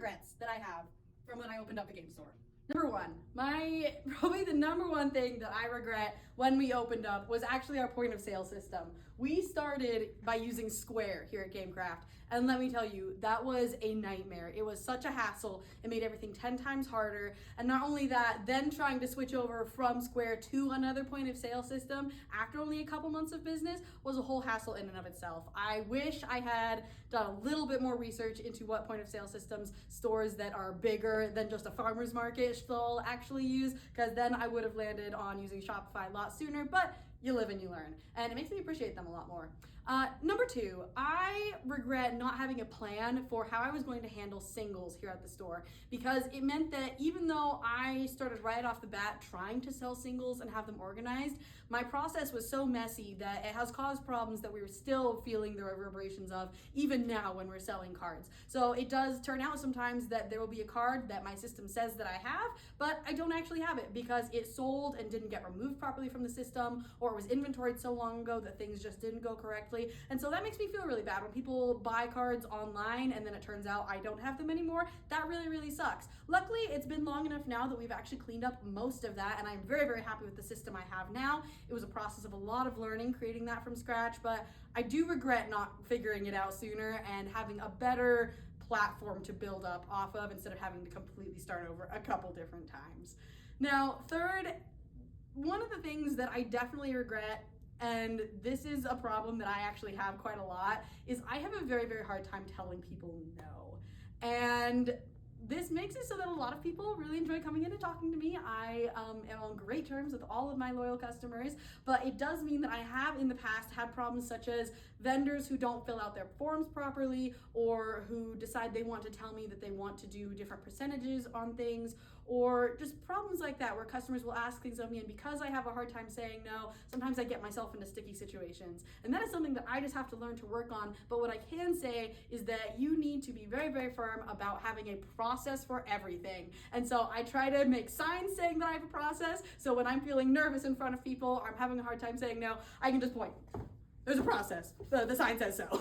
regrets that I have from when I opened up the game store. Number one, probably the number one thing that I regret when we opened up was actually our point of sale system. We started by using Square here at GameCraft, and let me tell you, that was a nightmare. It was such a hassle. It made everything 10 times harder, and not only that, then trying to switch over from Square to another point of sale system after only a couple months of business was a whole hassle in and of itself. I wish I had done a little bit more research into what point of sale systems stores that are bigger than just a farmer's market still actually use, because then I would have landed on using Shopify a lot sooner, but you live and you learn, and it makes me appreciate them a lot more. Number two, I regret not having a plan for how I was going to handle singles here at the store, because it meant that even though I started right off the bat trying to sell singles and have them organized, my process was so messy that it has caused problems that we were still feeling the reverberations of even now when we're selling cards. So it does turn out sometimes that there will be a card that my system says that I have, but I don't actually have it because it sold and didn't get removed properly from the system, or it was inventoried so long ago that things just didn't go correctly. And so that makes me feel really bad when people buy cards online and then it turns out I don't have them anymore. That really, really sucks. Luckily, it's been long enough now that we've actually cleaned up most of that, and I'm very, very happy with the system I have now. It was a process of a lot of learning creating that from scratch, but I do regret not figuring it out sooner and having a better platform to build up off of instead of having to completely start over a couple different times. Now, third, one of the things that I definitely regret, and this is a problem that I actually have quite a lot, is I have a very, very hard time telling people no. And this makes it so that a lot of people really enjoy coming in and talking to me. I am on great terms with all of my loyal customers, but it does mean that I have in the past had problems such as vendors who don't fill out their forms properly, or who decide they want to tell me that they want to do different percentages on things, or just problems like that where customers will ask things of me, and because I have a hard time saying no, sometimes I get myself into sticky situations. And that is something that I just have to learn to work on. But what I can say is that you need to be very, very firm about having a process for everything. And so I try to make signs saying that I have a process, so when I'm feeling nervous in front of people or I'm having a hard time saying no, I can just point. There's a process. The sign says so.